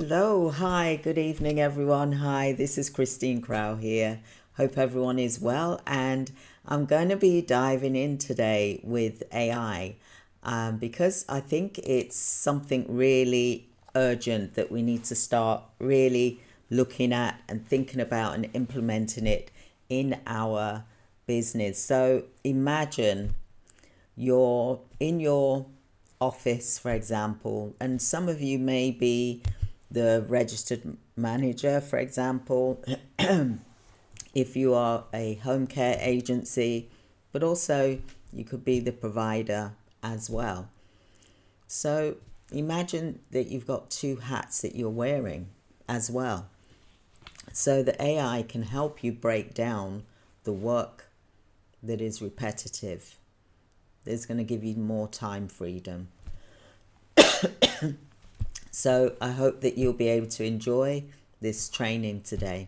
Hello, hi, good evening, everyone. Hi, this is Christine Crow here. Hope everyone is well, and I'm going to be diving in today with AI because I think it's something really urgent that we need to start really looking at and thinking about and implementing it in our business. So imagine you're in your office, for example, and some of you may be the registered manager, for example, if you are a home care agency, but also you could be the provider as well. So imagine that you've got two hats that you're wearing as well. So the AI can help you break down the work that is repetitive. It's going to give you more time freedom. So I hope that you'll be able to enjoy this training today.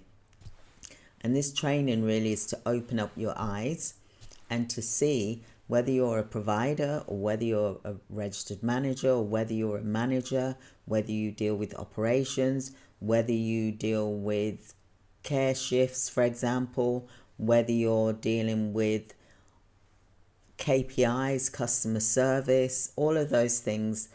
And this training really is to open up your eyes and to see whether you're a provider or whether you're a registered manager or whether you're a manager, whether you deal with operations, whether you deal with care shifts, for example, whether you're dealing with KPIs, customer service, all of those things.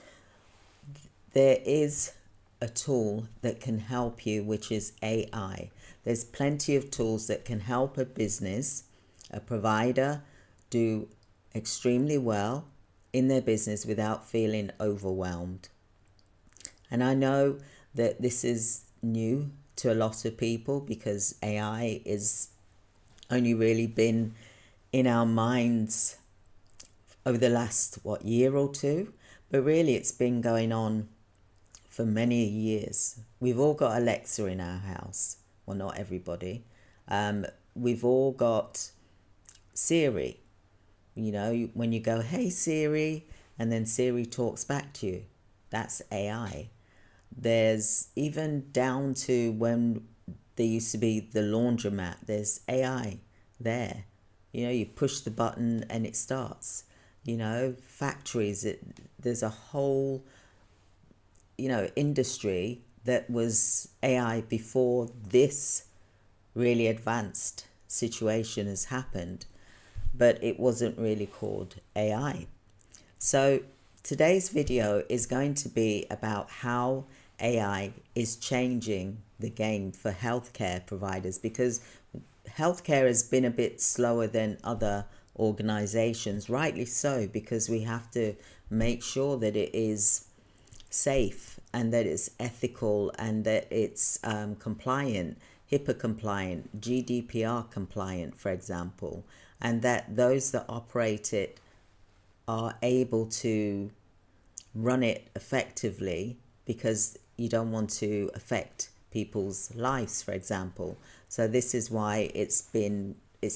There is a tool that can help you, which is AI. There's plenty of tools that can help a business, a provider, do extremely well in their business without feeling overwhelmed. And I know that this is new to a lot of people because AI is only really been in our minds over the last, year or two? But really it's been going on for many years. We've all got Alexa in our house. Well, not everybody. We've all got Siri. You know, when you go, hey Siri, and then Siri talks back to you. That's AI. There's even down to when there used to be the laundromat, there's AI there. You know, you push the button and it starts. You know, factories, there's a whole industry that was AI before this really advanced situation has happened, but it wasn't really called AI. So today's video is going to be about how AI is changing the game for healthcare providers, because healthcare has been a bit slower than other organizations, rightly so, because we have to make sure that it is safe and that it's ethical and that it's compliant, HIPAA compliant, GDPR compliant, for example, and that those that operate it are able to run it effectively, because you don't want to affect people's lives, for example. So this is why it's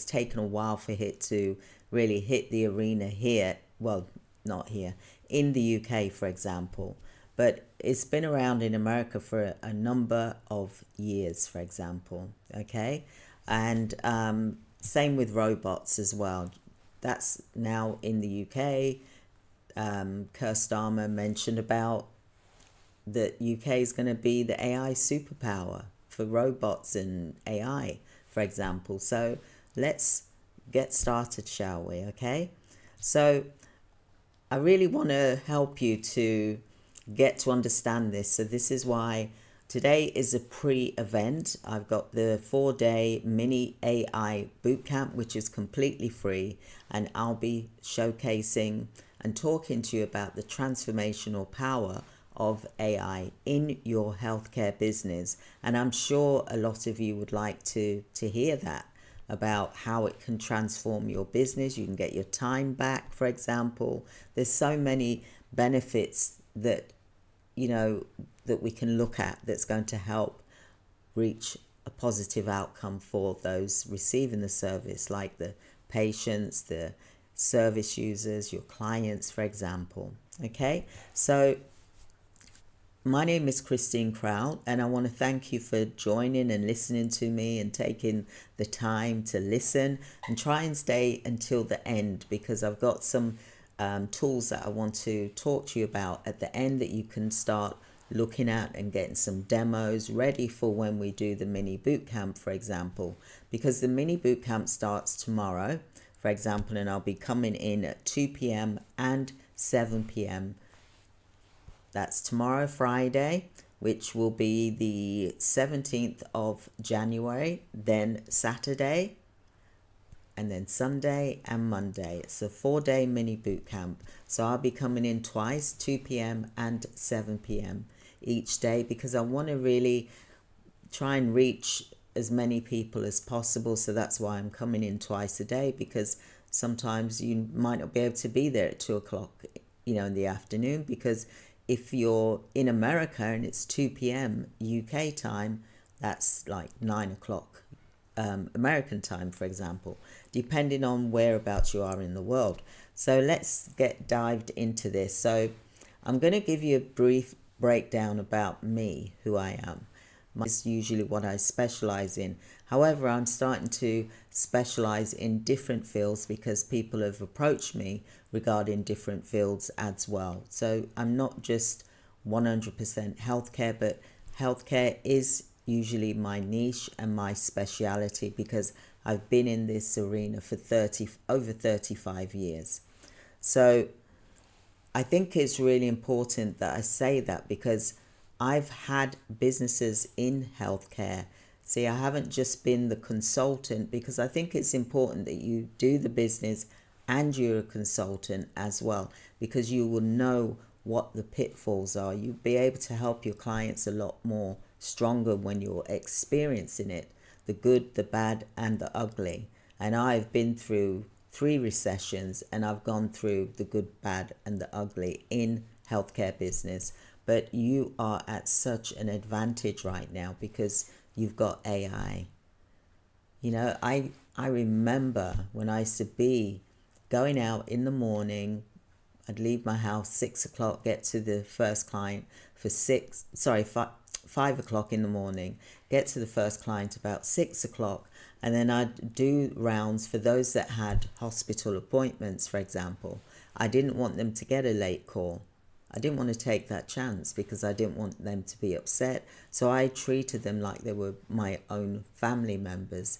taken a while for it to really hit the arena here. Well, not here, in the UK, for example. But it's been around in America for a number of years, for example, okay? And same with robots as well. That's now in the UK. Keir Starmer mentioned about that UK is going to be the AI superpower for robots and AI, for example. So let's get started, shall we? Okay. So I really want to help you to get to understand this. So this is why today is a pre-event. I've got the 4-day mini AI bootcamp, which is completely free, and I'll be showcasing and talking to you about the transformational power of AI in your healthcare business. And I'm sure a lot of you would like to hear that, about how it can transform your business. You can get your time back, for example. There's so many benefits that that we can look at that's going to help reach a positive outcome for those receiving the service, like the patients, the service users, your clients, for example. Okay, so my name is Christine Crow, and I want to thank you for joining and listening to me and taking the time to listen, and try and stay until the end, because I've got some tools that I want to talk to you about at the end that you can start looking at and getting some demos ready for when we do the mini boot camp, for example, because the mini boot camp starts tomorrow, for example, and I'll be coming in at 2 p.m. and 7 p.m. That's tomorrow, Friday, which will be the 17th of January, then Saturday, and then Sunday and Monday. It's a 4-day mini boot camp. So I'll be coming in twice, 2 p.m. and 7 p.m. each day, because I want to really try and reach as many people as possible. So that's why I'm coming in twice a day, because sometimes you might not be able to be there at 2 o'clock, in the afternoon, because if you're in America and it's 2 p.m. UK time, that's like 9 o'clock American time, for example, depending on whereabouts you are in the world. So let's get dived into this. So I'm going to give you a brief breakdown about me, who I am. Is usually what I specialize in. However, I'm starting to specialize in different fields because people have approached me regarding different fields as well. So I'm not just 100% healthcare, but healthcare is usually my niche and my speciality, because I've been in this arena for over 35 years. So I think it's really important that I say that, because I've had businesses in healthcare. See, I haven't just been the consultant, because I think it's important that you do the business and you're a consultant as well, because you will know what the pitfalls are. You'll be able to help your clients a lot more stronger when you're experiencing it, the good, the bad, and the ugly. And I've been through 3 recessions, and I've gone through the good, bad, and the ugly in healthcare business. But you are at such an advantage right now because you've got AI. I remember when I used to be going out in the morning. I'd leave my house 6 o'clock, get to the first client for 5 o'clock in the morning, get to the first client about 6 o'clock, and then I'd do rounds for those that had hospital appointments, for example. I didn't want them to get a late call. I didn't want to take that chance because I didn't want them to be upset. So I treated them like they were my own family members.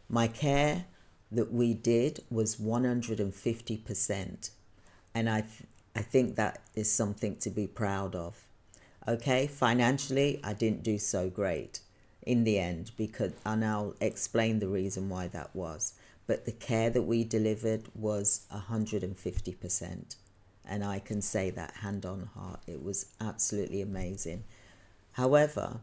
My care that we did was 150%. And I think that is something to be proud of. Okay, financially, I didn't do so great in the end, and I'll explain the reason why that was. But the care that we delivered was 150%. And I can say that hand on heart. It was absolutely amazing. However,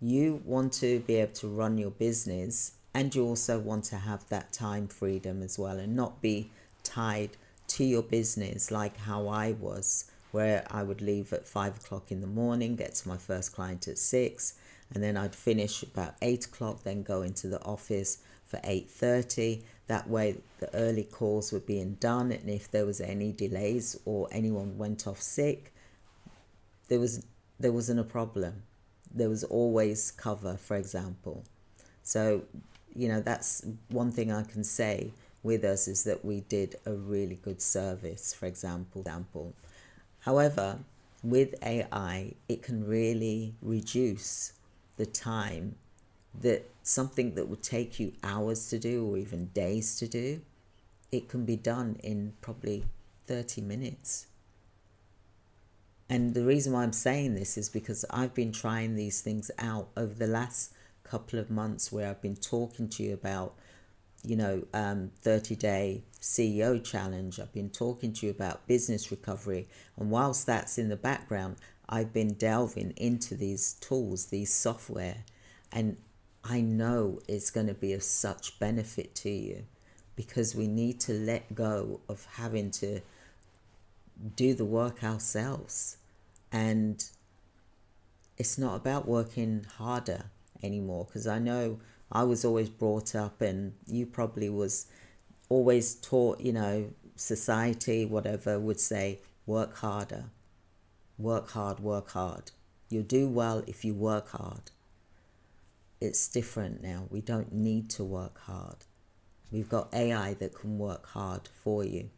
you want to be able to run your business, and you also want to have that time freedom as well, and not be tied to your business like how I was, where I would leave at 5 o'clock in the morning, get to my first client at 6, and then I'd finish about 8 o'clock, then go into the office for 8:30. That way the early calls were being done, and if there was any delays or anyone went off sick, there wasn't a problem. There was always cover, for example. So, that's one thing I can say with us, is that we did a really good service, for example. However, with AI, it can really reduce the time that something that would take you hours to do or even days to do, it can be done in probably 30 minutes. And the reason why I'm saying this is because I've been trying these things out over the last couple of months, where I've been talking to you about 30-day CEO challenge. I've been talking to you about business recovery. And whilst that's in the background, I've been delving into these tools, these software. And I know it's going to be of such benefit to you, because we need to let go of having to do the work ourselves. And it's not about working harder anymore, because I know I was always brought up, and you probably was always taught, society, whatever, would say, work harder, work hard, work hard. You'll do well if you work hard. It's different now. We don't need to work hard. We've got AI that can work hard for you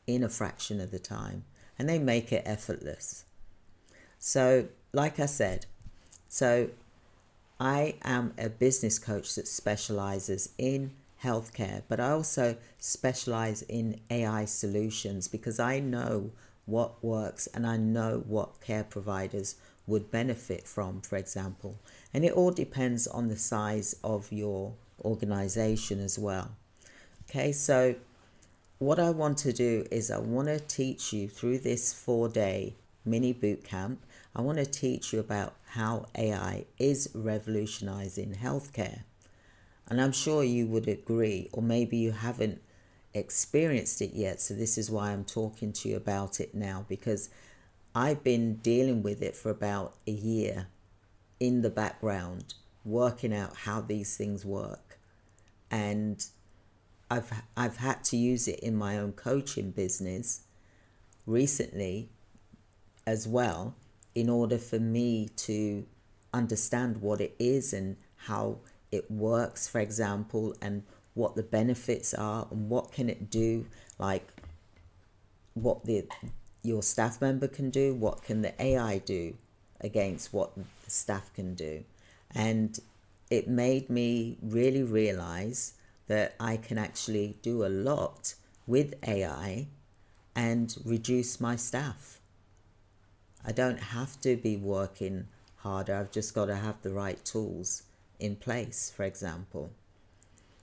in a fraction of the time, and they make it effortless. So like I said, so I am a business coach that specializes in healthcare, but I also specialize in AI solutions because I know what works and I know what care providers would benefit from, for example. And it all depends on the size of your organization as well. Okay, so what I want to do is I want to teach you through this 4-day mini boot camp. I want to teach you about how AI is revolutionizing healthcare. And I'm sure you would agree, or maybe you haven't experienced it yet. So this is why I'm talking to you about it now, because I've been dealing with it for about a year in the background, working out how these things work. And I've had to use it in my own coaching business recently as well, in order for me to understand what it is and how it works, for example, and what the benefits are and what can it do, like what your staff member can do, what can the AI do against what the staff can do. And it made me really realize that I can actually do a lot with AI and reduce my staff. I don't have to be working harder. I've just got to have the right tools in place, for example.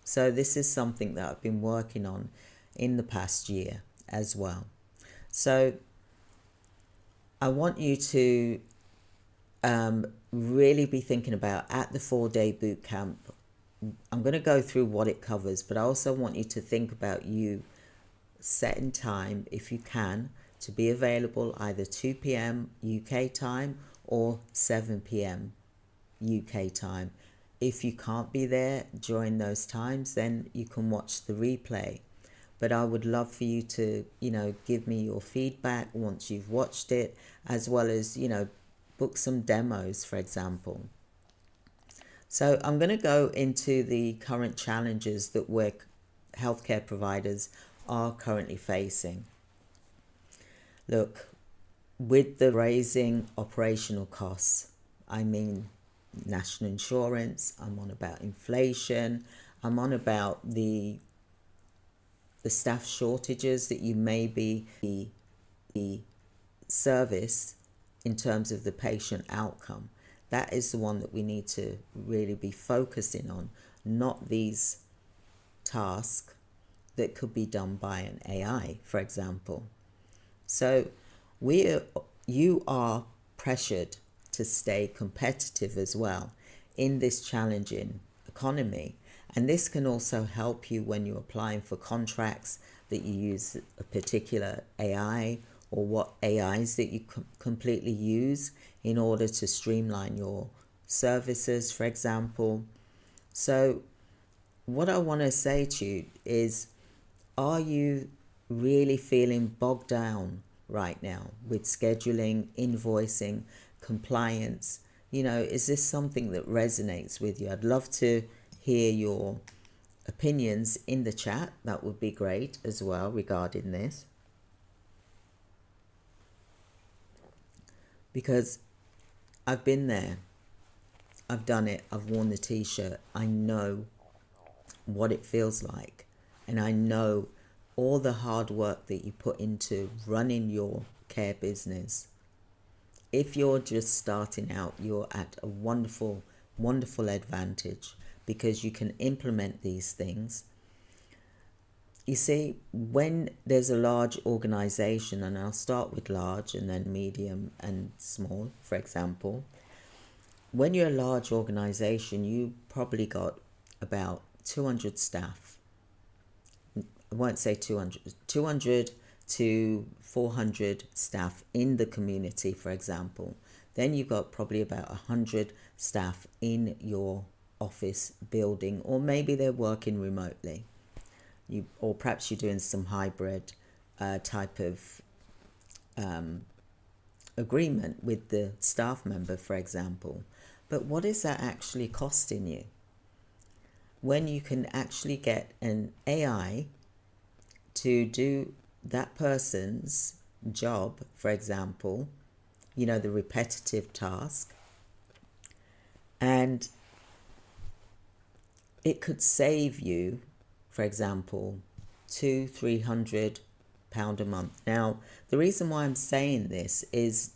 So this is something that I've been working on in the past year as well. So I want you to really be thinking about, at the 4-day boot camp, I'm going to go through what it covers, but I also want you to think about you setting time, if you can, to be available either 2 p.m. UK time or 7 p.m. UK time. If you can't be there during those times, then you can watch the replay. But I would love for you to, give me your feedback once you've watched it, as well as, book some demos, for example. So I'm going to go into the current challenges that healthcare providers are currently facing. Look, with the raising operational costs, I mean national insurance, I'm on about inflation, I'm on about the staff shortages that you may be the service in terms of the patient outcome. That is the one that we need to really be focusing on, not these tasks that could be done by an AI, for example. So you are pressured to stay competitive as well in this challenging economy. And this can also help you when you're applying for contracts, that you use a particular AI, or what AIs that you completely use in order to streamline your services, for example. So what I want to say to you is, are you really feeling bogged down right now with scheduling, invoicing, compliance? Is this something that resonates with you? I'd love to hear your opinions in the chat. That would be great as well regarding this. Because I've been there. I've done it. I've worn the t-shirt. I know what it feels like. And I know all the hard work that you put into running your care business. If you're just starting out, you're at a wonderful, wonderful advantage, because you can implement these things. You see, when there's a large organization, and I'll start with large and then medium and small, for example. When you're a large organization, you probably got about 200 staff. I won't say 200 to 400 staff in the community, for example. Then you've got probably about 100 staff in your office building, or maybe they're working remotely. Or perhaps you're doing some hybrid type of agreement with the staff member, for example. But what is that actually costing you? When you can actually get an AI to do that person's job, for example, the repetitive task. And it could save you, for example, £200-300 a month. Now, the reason why I'm saying this is,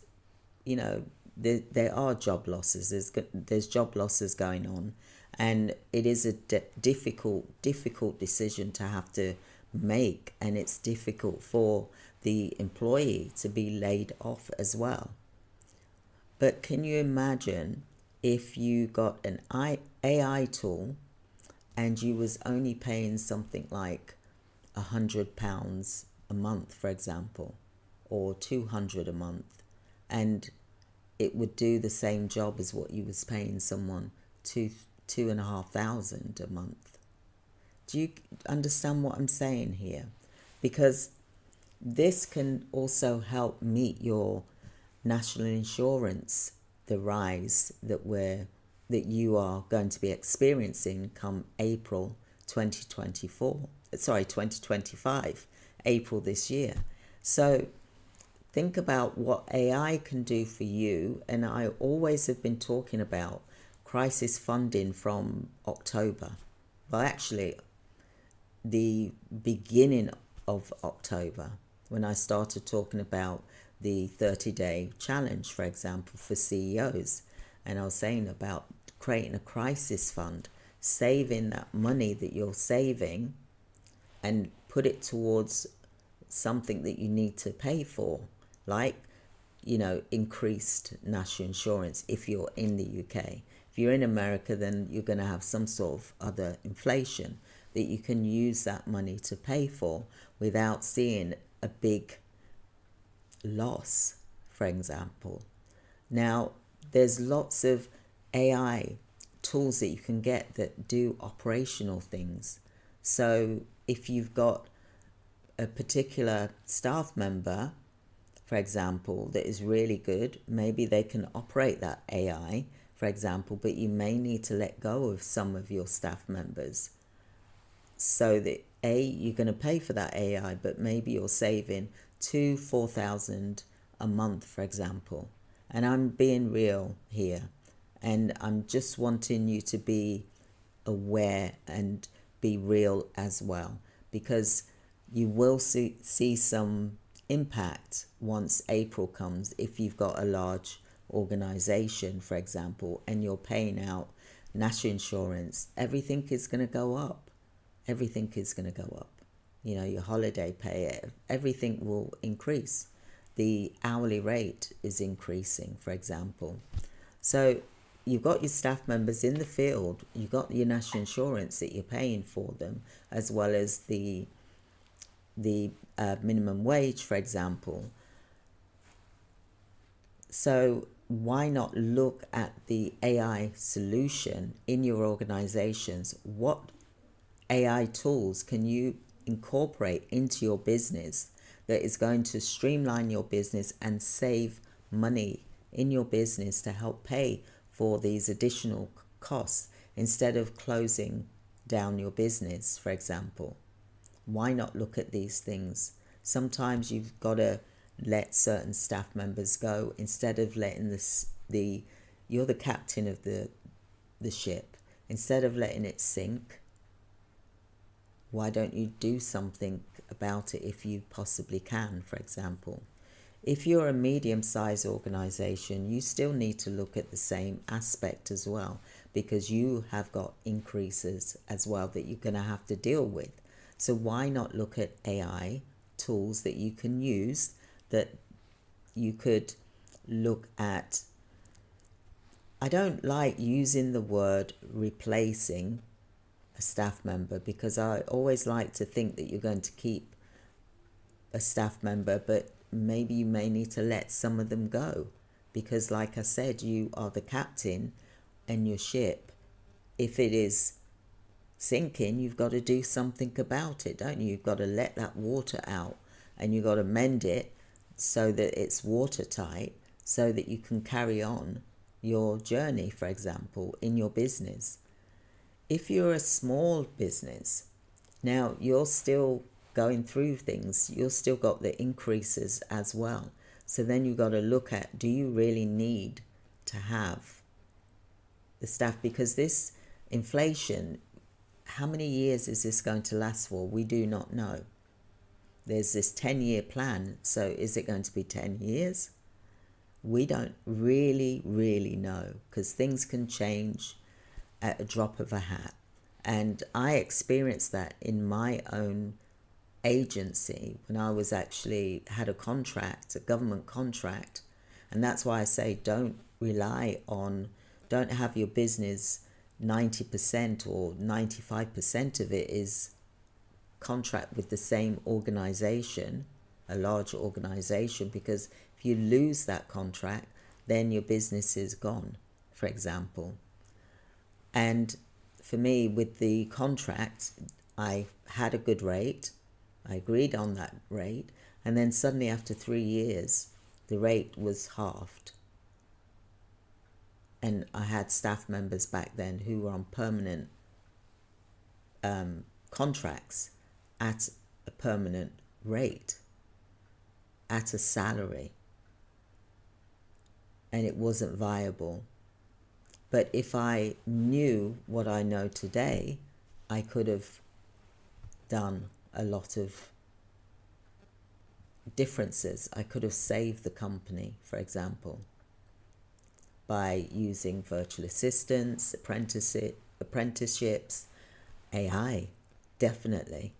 there are job losses. There's job losses going on, and it is a difficult decision to have to make, and it's difficult for the employee to be laid off as well. But can you imagine if you got an AI tool and you was only paying something like £100 a month, for example, or 200 a month, and it would do the same job as what you was paying someone £2,500 a month. Do you understand what I'm saying here? Because this can also help meet your national insurance, the rise that you are going to be experiencing come April 2025, April this year. So think about what AI can do for you. And I always have been talking about crisis funding from October. Well, actually, the beginning of October, when I started talking about the 30-day challenge, for example, for CEOs. And I was saying about creating a crisis fund, saving that money that you're saving and put it towards something that you need to pay for, like, increased national insurance if you're in the UK. If you're in America, then you're going to have some sort of other inflation that you can use that money to pay for without seeing a big loss, for example. Now, there's lots of AI tools that you can get that do operational things. So if you've got a particular staff member, for example, that is really good, maybe they can operate that AI, for example, but you may need to let go of some of your staff members so that you're going to pay for that AI, but maybe you're saving £4,000 a month, for example. And I'm being real here, and I'm just wanting you to be aware and be real as well, because you will see some impact once April comes. If you've got a large organization, for example, and you're paying out national insurance, everything is going to go up. Everything is going to go up. Your holiday pay, everything will increase. The hourly rate is increasing, for example. So you've got your staff members in the field, you've got your national insurance that you're paying for them, as well as the minimum wage, for example. So why not look at the AI solution in your organizations? What AI tools can you incorporate into your business that is going to streamline your business and save money in your business to help pay for these additional costs instead of closing down your business, for example? Why not look at these things? Sometimes you've got to let certain staff members go instead of letting you're the captain of the ship. Instead of letting it sink, why don't you do something about it if you possibly can, for example? If you're a medium-sized organization, you still need to look at the same aspect as well, because you have got increases as well that you're going to have to deal with. So why not look at AI tools that you can use, that you could look at? I don't like using the word replacing a staff member, because I always like to think that you're going to keep a staff member, but maybe you may need to let some of them go, because like I said, you are the captain and your ship, if it is sinking, you've got to do something about it, don't you? You've got to let that water out, and you've got to mend it so that it's watertight, so that you can carry on your journey, for example, in your business. If you're a small business, now you're still going through things, you've still got the increases as well. So then you've got to look at, do you really need to have the staff? Because this inflation, how many years is this going to last for? We do not know. There's this 10-year plan. So is it going to be 10 years? We don't really know, because things can change at a drop of a hat. And I experienced that in my own agency when I was actually had a contract, a government contract. And that's why I say don't have your business 90% or 95% of it is contract with the same organization, a large organization, because if you lose that contract, then your business is gone, for example. And for me, with the contract, I had a good rate. I agreed on that rate. And then suddenly after 3 years, the rate was halved. And I had staff members back then who were on permanent contracts at a permanent rate, at a salary. And it wasn't viable. But if I knew what I know today, I could have done a lot of differences. I could have saved the company, for example, by using virtual assistants, apprenticeships, AI, definitely.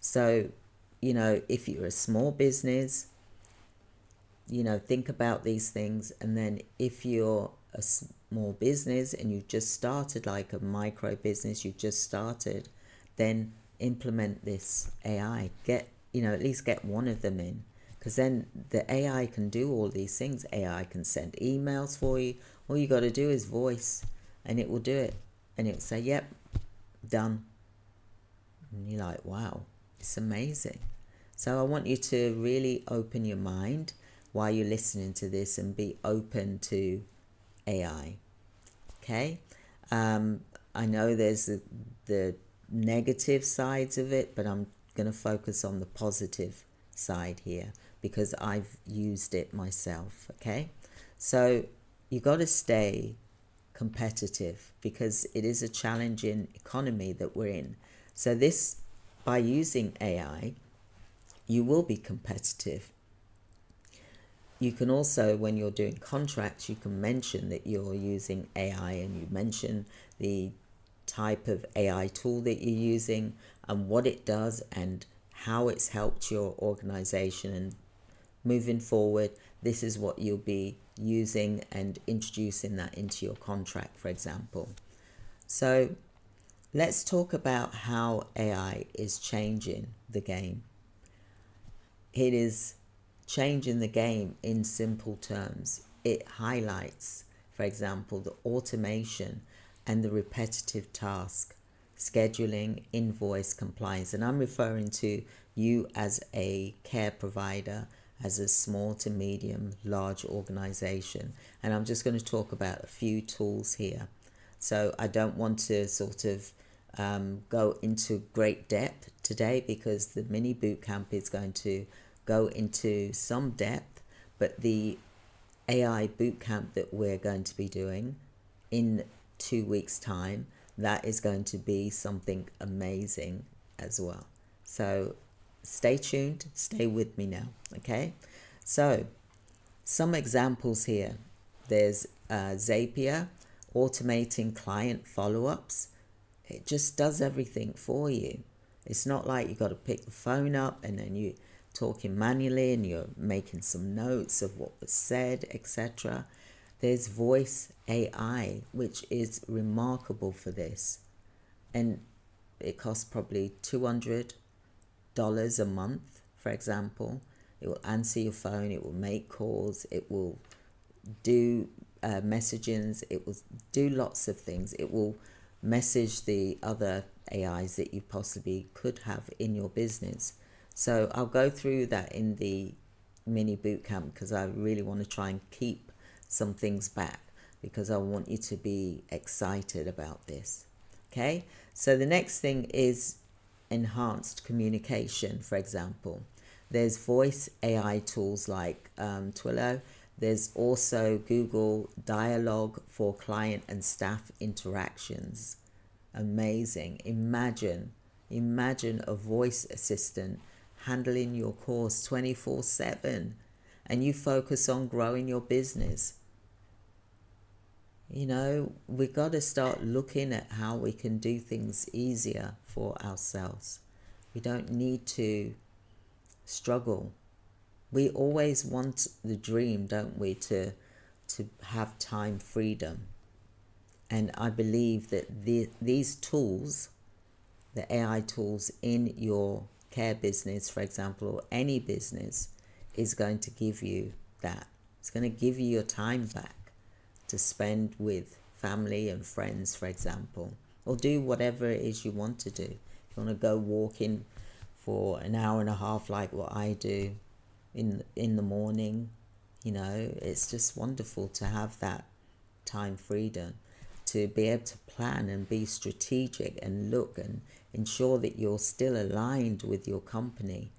So, if you're a small business, think about these things. And then if you're a small business and you've just started, like a micro business, you've just started, then implement this AI. At least get one of them in, because then the AI can do all these things. AI can send emails for you. All you got to do is voice and it will do it. And it will say, yep, done. And you're like, wow, it's amazing. So I want you to really open your mind while you're listening to this and be open to AI. Okay? I know there's the negative sides of it, but I'm going to focus on the positive side here because I've used it myself. Okay? So you got to stay competitive because it is a challenging economy that we're in. So by using AI, you will be competitive. You can also, when you're doing contracts, you can mention that you're using AI, and you mention the type of AI tool that you're using and what it does and how it's helped your organization. And moving forward, this is what you'll be using, and introducing that into your contract, for example. So let's talk about how AI is changing the game. It is changing the game in simple terms. It highlights, for example, the automation and the repetitive task, scheduling, invoice compliance. And I'm referring to you as a care provider, as a small to medium, large organization. And I'm just going to talk about a few tools here. So I don't want to sort of go into great depth today, because the mini bootcamp is going to go into some depth, but the AI bootcamp that we're going to be doing in 2 weeks' time, that is going to be something amazing as well. So stay tuned, stay with me now, okay? So some examples here. There's Zapier, automating client follow-ups. It just does everything for you. It's not like you got to pick the phone up and then you talking manually and you're making some notes of what was said, etc. There's voice AI, which is remarkable for this, and it costs probably $200 a month, for example. It will answer your phone, it will make calls, it will do messagings, it will do lots of things. It will message the other AIs that you possibly could have in your business. So I'll go through that in the mini bootcamp, because I really want to try and keep some things back, because I want you to be excited about this. Okay, so the next thing is enhanced communication, for example. There's voice AI tools like Twilio. There's also Google Dialogue for client and staff interactions. Amazing. Imagine a voice assistant handling your calls 24/7, and you focus on growing your business. You know, we got to start looking at how we can do things easier for ourselves. We don't need to struggle. We always want the dream, don't we, to have time freedom. And I believe that these tools, the AI tools in your care business, for example, or any business, is going to give you that. It's going to give you your time back to spend with family and friends, for example, or do whatever it is you want to do. If you want to go walking for an hour and a half like what I do in the morning, you know, it's just wonderful to have that time freedom, to be able to plan and be strategic and look and ensure that you're still aligned with your company.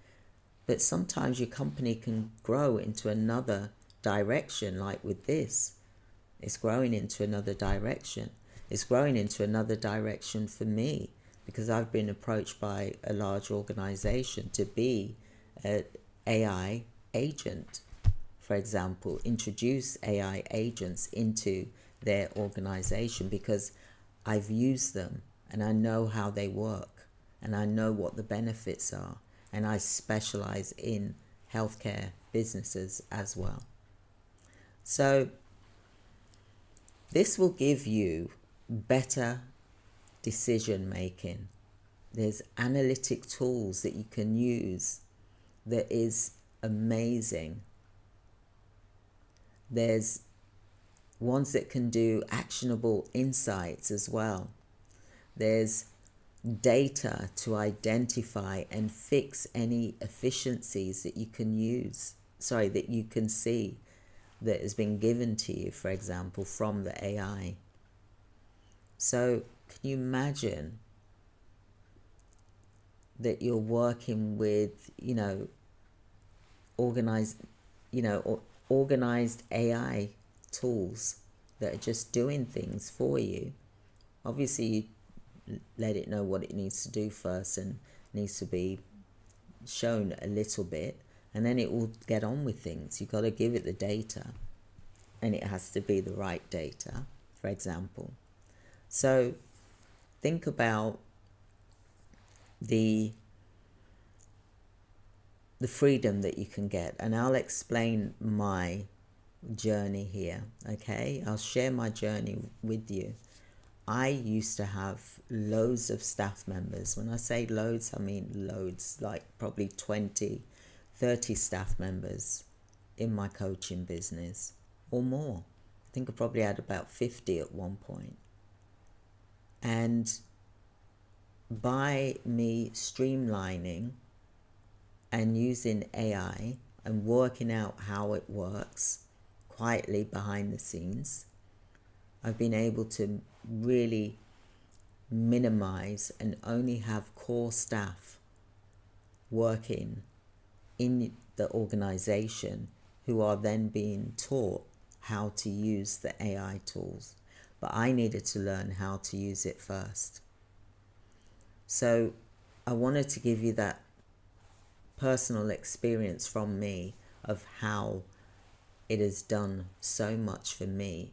But sometimes your company can grow into another direction, like with this. It's growing into another direction. It's growing into another direction for me, because I've been approached by a large organization to be an AI agent, for example, introduce AI agents into their organization, because I've used them and I know how they work and I know what the benefits are, and I specialize in healthcare businesses as well. So this will give you better decision making. There's analytic tools that you can use that is amazing. There's ones that can do actionable insights as well. There's data to identify and fix any efficiencies that you can that you can see that has been given to you, for example, from the AI. So can you imagine that you're working with, organized AI tools that are just doing things for you? Obviously, you let it know what it needs to do first and needs to be shown a little bit, and then it will get on with things. You've got to give it the data, and it has to be the right data, for example. So think about the freedom that you can get, and I'll explain my journey here. Okay, I'll share my journey with you. I used to have loads of staff members. When I say loads, I mean loads, like probably 20, 30 staff members in my coaching business or more. I think I probably had about 50 at one point. And by me streamlining and using AI and working out how it works quietly behind the scenes, I've been able to really minimize and only have core staff working in the organization who are then being taught how to use the AI tools. But I needed to learn how to use it first. So I wanted to give you that personal experience from me of how it has done so much for me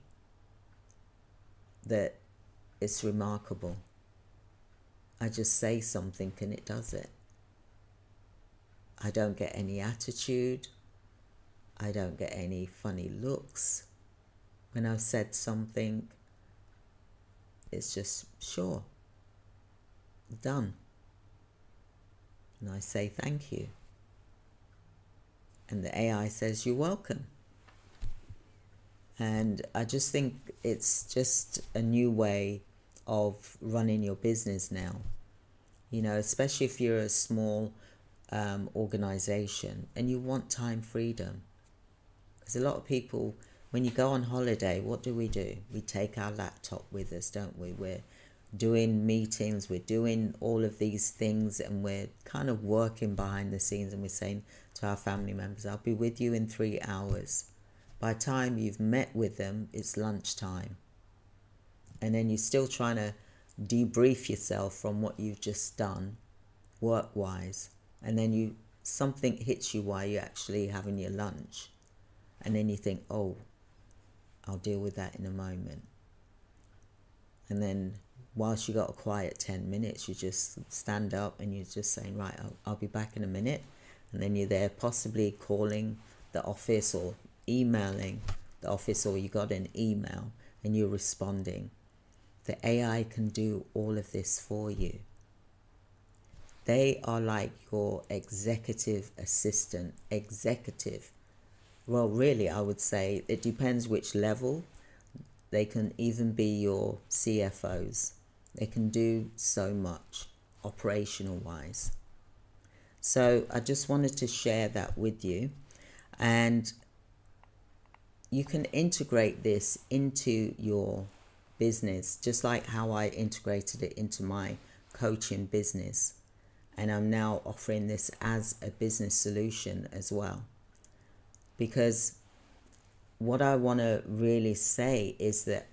that it's remarkable. I just say something and it does it. I don't get any attitude. I don't get any funny looks when I've said something. It's just, sure, done. And I say thank you. And the AI says, you're welcome. And I just think it's just a new way of running your business now. Especially if you're a small organization and you want time freedom. Because a lot of people, when you go on holiday, what do? We take our laptop with us, don't we? doing meetings, we're doing all of these things, and we're kind of working behind the scenes, and we're saying to our family members, I'll be with you in 3 hours. By the time you've met with them, it's lunchtime. And then you're still trying to debrief yourself from what you've just done, work-wise. And then something hits you while you're actually having your lunch. And then you think, oh, I'll deal with that in a moment. And then whilst you got a quiet 10 minutes, you just stand up and you're just saying, right, I'll be back in a minute. And then you're there possibly calling the office or emailing the office, or you got an email and you're responding. The AI can do all of this for you. They are like your executive assistant. Well, really, I would say it depends which level. They can even be your CFOs. They can do so much operational wise. So I just wanted to share that with you. And you can integrate this into your business, just like how I integrated it into my coaching business. And I'm now offering this as a business solution as well. Because what I want to really say is that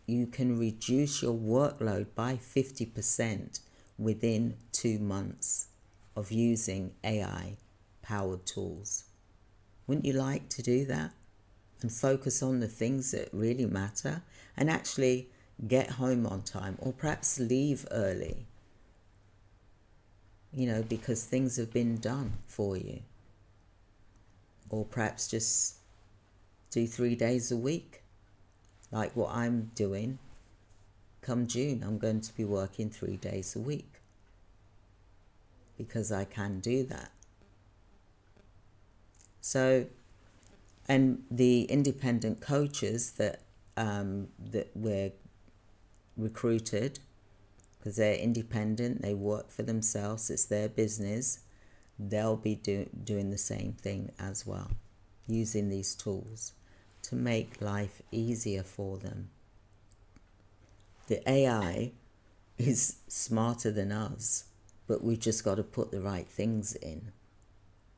you can reduce your workload by 50% within 2 months of using AI-powered tools. Wouldn't you like to do that? And focus on the things that really matter, and actually get home on time, or perhaps leave early, because things have been done for you. Or perhaps just do 3 days a week, like what I'm doing. Come June, I'm going to be working 3 days a week because I can do that. So, and the independent coaches that we're recruited, because they're independent, they work for themselves, it's their business, they'll be doing the same thing as well, using these tools to make life easier for them. The AI is smarter than us, but we've just got to put the right things in.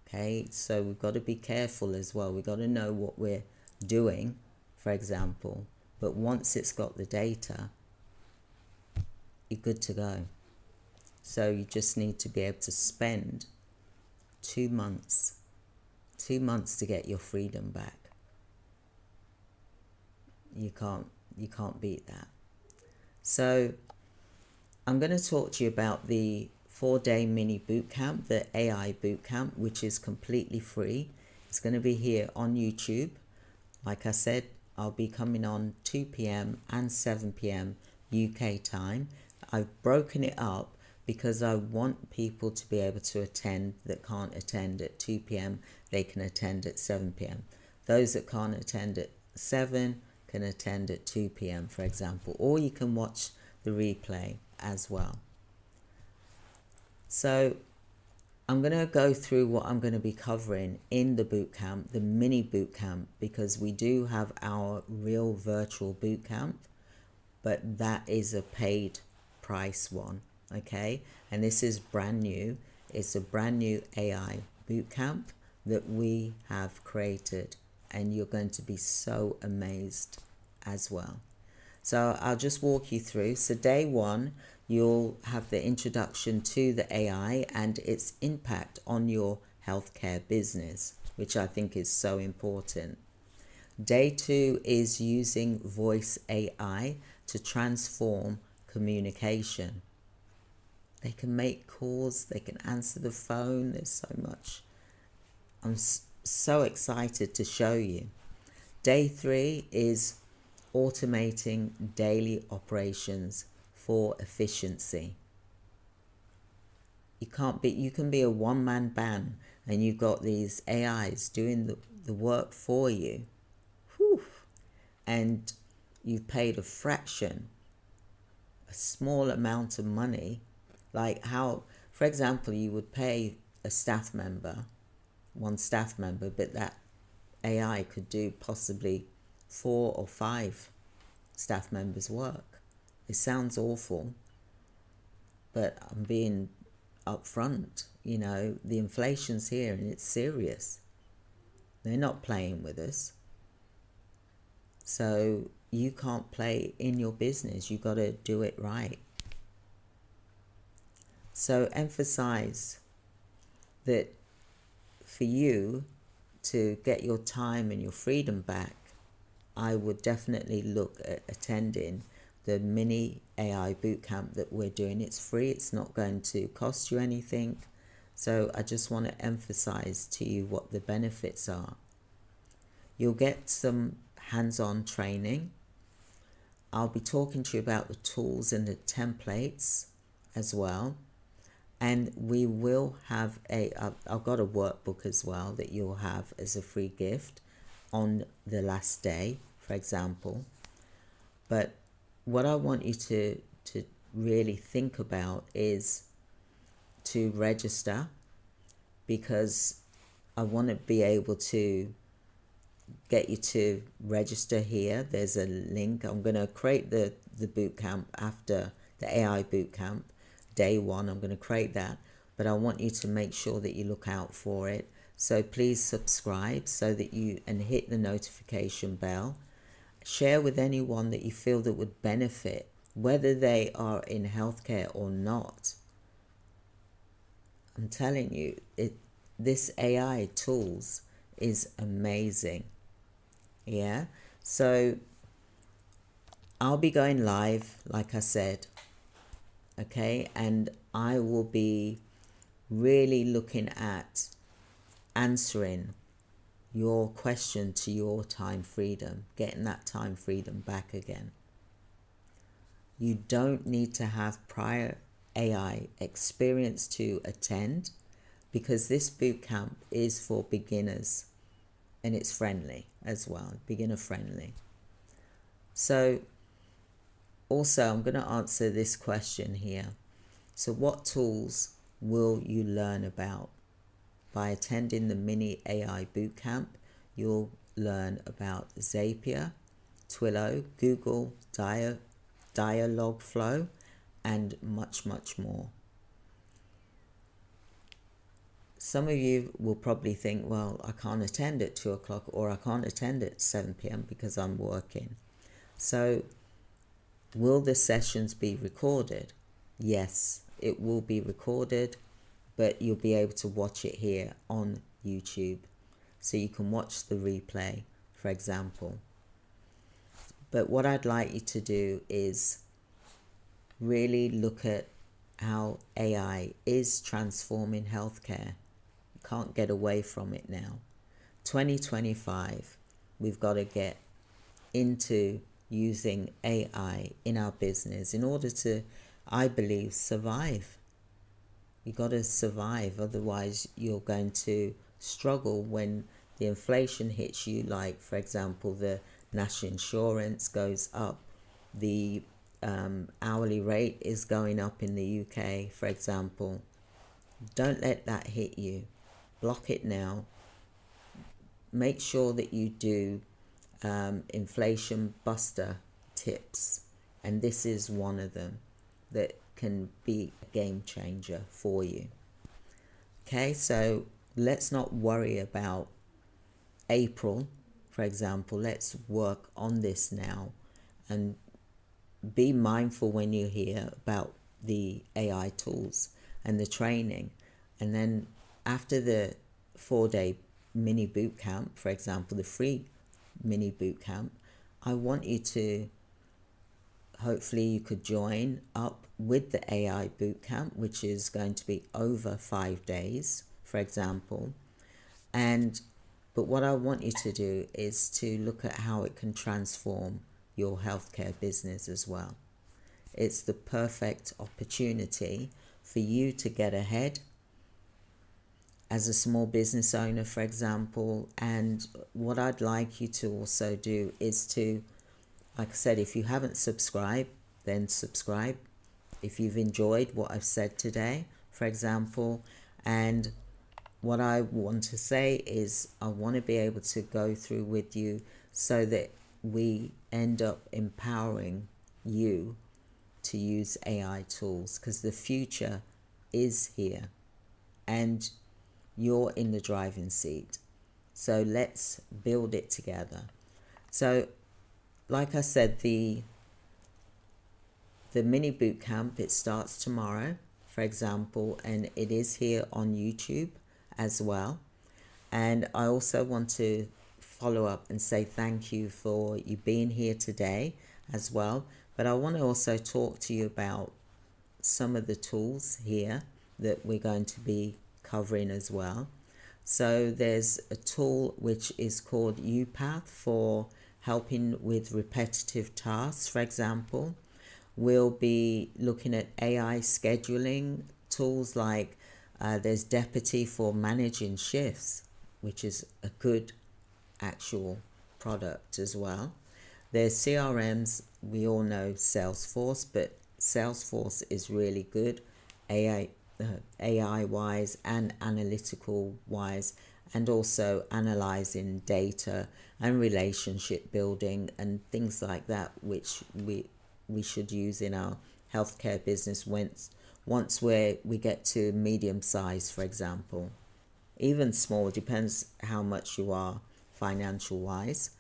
Okay, so we've got to be careful as well. We've got to know what we're doing, for example, but once it's got the data, you're good to go. So you just need to be able to spend 2 months to get your freedom back. You can't beat that. So I'm going to talk to you about the 4-day mini bootcamp, the AI bootcamp, which is completely free. It's going to be here on YouTube. Like I said, I'll be coming on 2 p.m. and 7 p.m. UK time. I've broken it up because I want people to be able to attend that can't attend at 2 p.m. They can attend at 7 p.m. Those that can't attend at 7 can attend at 2 p.m. for example, or you can watch the replay as well. So I'm going to go through what I'm going to be covering in the bootcamp, the mini bootcamp, because we do have our real virtual bootcamp, but that is a paid price one, okay? And this is brand new. It's a brand new AI bootcamp that we have created, and you're going to be so amazed as well. So I'll just walk you through. So day 1, you'll have the introduction to the AI and its impact on your healthcare business, which I think is so important. Day 2 is using voice AI to transform communication. They can make calls, they can answer the phone, there's so much. I'm so excited to show you. Day 3 is automating daily operations for efficiency. You can be a one-man band and you've got these AIs doing the work for you. Whew. And you've paid a fraction, a small amount of money, like how, for example, you would pay a staff member, one staff member, but that AI could do possibly 4 or 5 staff members' work. It sounds awful, but I'm being upfront. The inflation's here and it's serious. They're not playing with us. So you can't play in your business. You got to do it right. So emphasize that for you to get your time and your freedom back, I would definitely look at attending the mini AI bootcamp that we're doing. It's free. It's not going to cost you anything. So I just want to emphasize to you what the benefits are. You'll get some hands-on training. I'll be talking to you about the tools and the templates as well. And we will have I've got a workbook as well that you'll have as a free gift on the last day, for example. But what I want you to really think about is to register, because I want to be able to get you to register here. There's a link. I'm going to create the bootcamp after the AI bootcamp. Day 1, I'm going to create that, but I want you to make sure that you look out for it. So please subscribe so that and hit the notification bell. Share with anyone that you feel that would benefit, whether they are in healthcare or not. I'm telling you, this AI tools is amazing. Yeah. So I'll be going live, like I said. Okay, and I will be really looking at answering your question to your time freedom, getting that time freedom back again. You don't need to have prior AI experience to attend, because this bootcamp is for beginners and it's friendly as well, beginner friendly. So also, I'm going to answer this question here. So what tools will you learn about? By attending the mini AI bootcamp, you'll learn about Zapier, Twilio, Google, Dialogflow, and much, much more. Some of you will probably think, well, I can't attend at 2 o'clock or I can't attend at 7 p.m. because I'm working. So will the sessions be recorded? Yes, it will be recorded, but you'll be able to watch it here on YouTube. So you can watch the replay, for example. But what I'd like you to do is really look at how AI is transforming healthcare. You can't get away from it now. 2025, we've got to get into using AI in our business in order to, I believe, survive. You got to survive, otherwise you're going to struggle when the inflation hits you. Like, for example, the national insurance goes up, the hourly rate is going up in the UK, for example. Don't let that hit you. Block it now. Make sure that you do inflation buster tips, and this is one of them that can be a game changer for you. Okay, so let's not worry about April, for example. Let's work on this now and be mindful when you hear about the AI tools and the training. And then after the 4-day mini bootcamp, for example, the free mini bootcamp, I want you to, hopefully you could join up with the AI bootcamp, which is going to be over 5 days, for example. But what I want you to do is to look at how it can transform your healthcare business as well. It's the perfect opportunity for you to get ahead as a small business owner, for example. And what I'd like you to also do is to, like I said, if you haven't subscribed, then subscribe. If you've enjoyed what I've said today, for example. And what I want to say is I want to be able to go through with you so that we end up empowering you to use AI tools, because the future is here and you're in the driving seat. So let's build it together. So like I said, the mini boot camp, it starts tomorrow, for example, and it is here on YouTube as well. And I also want to follow up and say thank you for you being here today as well. But I want to also talk to you about some of the tools here that we're going to be covering as well. So there's a tool which is called UPath for helping with repetitive tasks, for example. We'll be looking at AI scheduling tools like there's Deputy for managing shifts, which is a good actual product as well. There's CRMs, we all know Salesforce, but Salesforce is really good AI wise and analytical wise, and also analyzing data and relationship building and things like that, which we should use in our healthcare business once we get to medium size, for example. Even small, depends how much you are financial wise.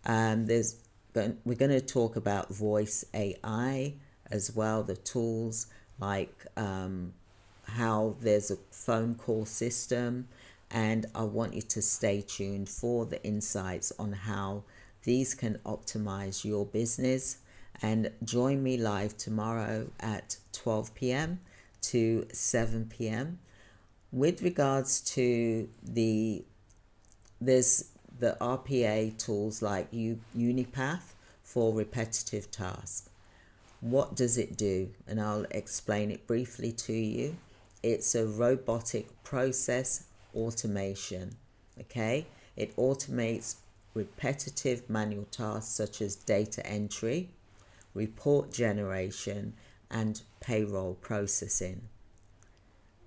We're going to talk about voice AI as well, the tools like how there's a phone call system, and I want you to stay tuned for the insights on how these can optimize your business. And join me live tomorrow at 12 p.m. to 7 p.m. With regards to there's the RPA tools like UniPath for repetitive tasks. What does it do? And I'll explain it briefly to you. It's a robotic process automation. Okay, it automates repetitive manual tasks such as data entry, report generation, and payroll processing.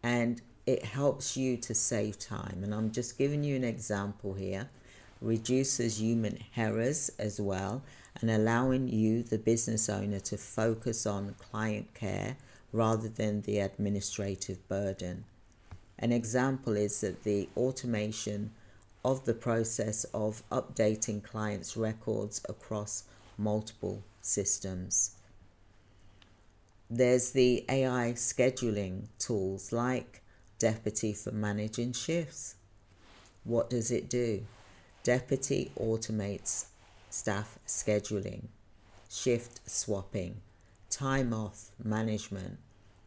And it helps you to save time. And I'm just giving you an example here. Reduces human errors as well, and allowing you, the business owner, to focus on client care rather than the administrative burden. An example is that the automation of the process of updating clients' records across multiple systems. There's the AI scheduling tools like Deputy for managing shifts. What does it do? Deputy automates staff scheduling, shift swapping, time off management,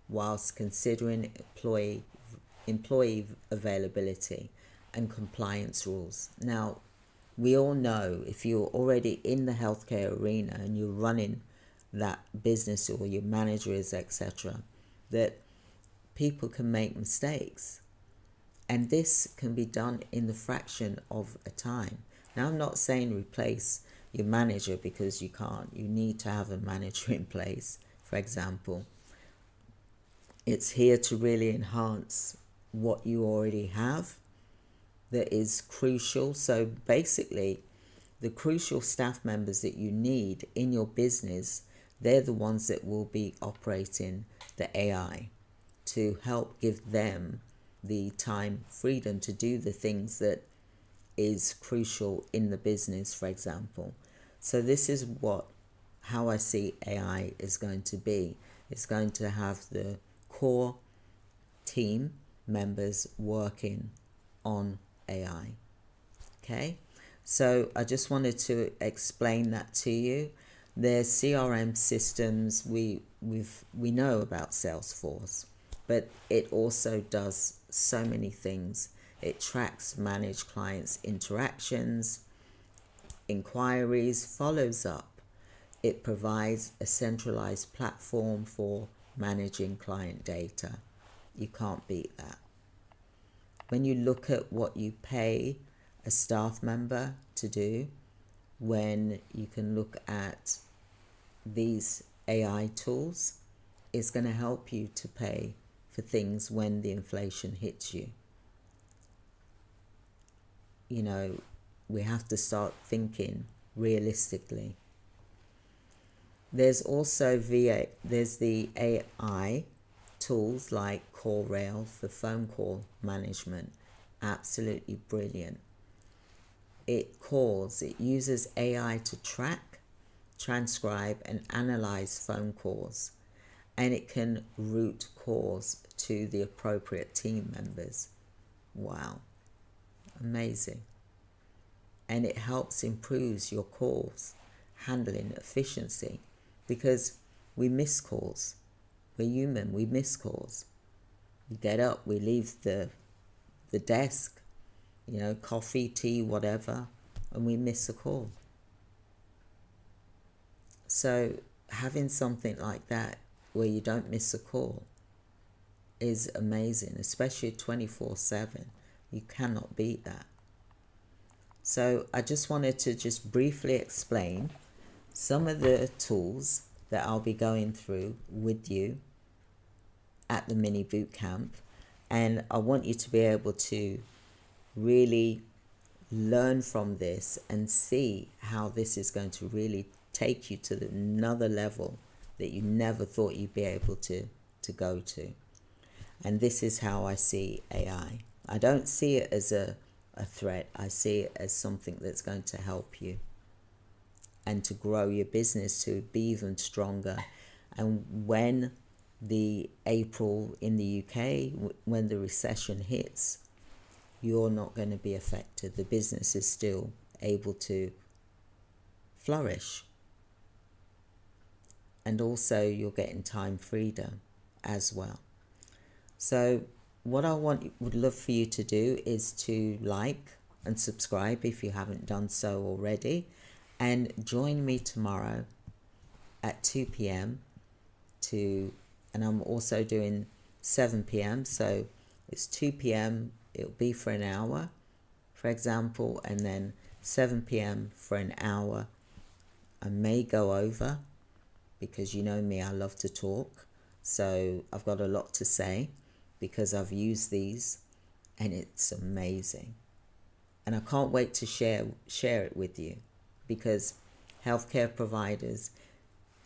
whilst considering employee availability and compliance rules. Now, we all know if you're already in the healthcare arena and you're running that business, or your manager is, etc., that people can make mistakes. And this can be done in the fraction of a time. Now, I'm not saying replace your manager, because you can't. You need to have a manager in place, for example. It's here to really enhance what you already have that is crucial. So basically, the crucial staff members that you need in your business, they're the ones that will be operating the AI to help give them the time freedom to do the things that is crucial in the business, for example. So this is how I see AI is going to be. It's going to have the core team members working on AI. Okay, so I just wanted to explain that to you. There's CRM systems. We know about Salesforce, but it also does so many things. It tracks managed clients' interactions, inquiries, follows up. It provides a centralized platform for managing client data. You can't beat that. When you look at what you pay a staff member to do, when you can look at these AI tools, it's going to help you to pay for things when the inflation hits you. You know, we have to start thinking realistically. There's also there's the AI tools like CallRail for phone call management. Absolutely brilliant. It uses AI to track, transcribe, and analyze phone calls, and it can route calls to the appropriate team members. Wow, amazing. And it helps improve your calls handling efficiency, because we miss calls. We're human, we miss calls. We get up, we leave the desk, coffee, tea, whatever, and we miss a call. So having something like that where you don't miss a call is amazing, especially 24/7. You cannot beat that. So I just wanted to just briefly explain some of the tools that I'll be going through with you at the mini boot camp, and I want you to be able to really learn from this and see how this is going to really take you to another level that you never thought you'd be able to go to. And this is how I see AI. I don't see it as a threat. I see it as something that's going to help you and to grow your business to be even stronger. And when the April in the UK, when the recession hits, you're not going to be affected. The business is still able to flourish. And also you're getting time freedom as well. So what I would love for you to do is to like and subscribe if you haven't done so already, and join me tomorrow at 2 p.m. and I'm also doing 7 p.m. So it's 2 p.m. It'll be for an hour, for example, and then 7 p.m. for an hour. I may go over because you know me, I love to talk. So I've got a lot to say because I've used these and it's amazing. And I can't wait to share it with you, because healthcare providers,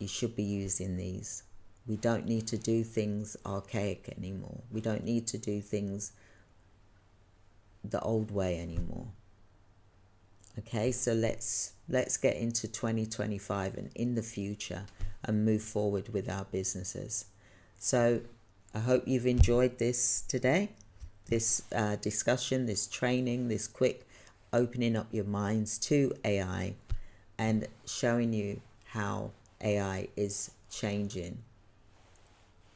you should be using these. We don't need to do things archaic anymore. We don't need to do things the old way anymore. Okay, so let's get into 2025 and in the future and move forward with our businesses. So I hope you've enjoyed this today, this discussion, this training, this quick opening up your minds to AI and showing you how AI is changing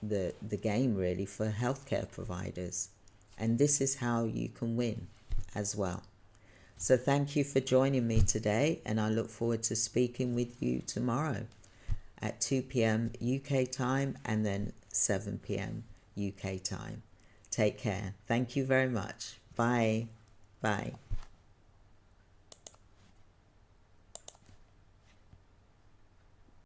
the game really for healthcare providers. And this is how you can win as well. So thank you for joining me today, and I look forward to speaking with you tomorrow at 2 p.m. UK time and then 7 p.m. UK time. Take care. Thank you very much. Bye. Bye.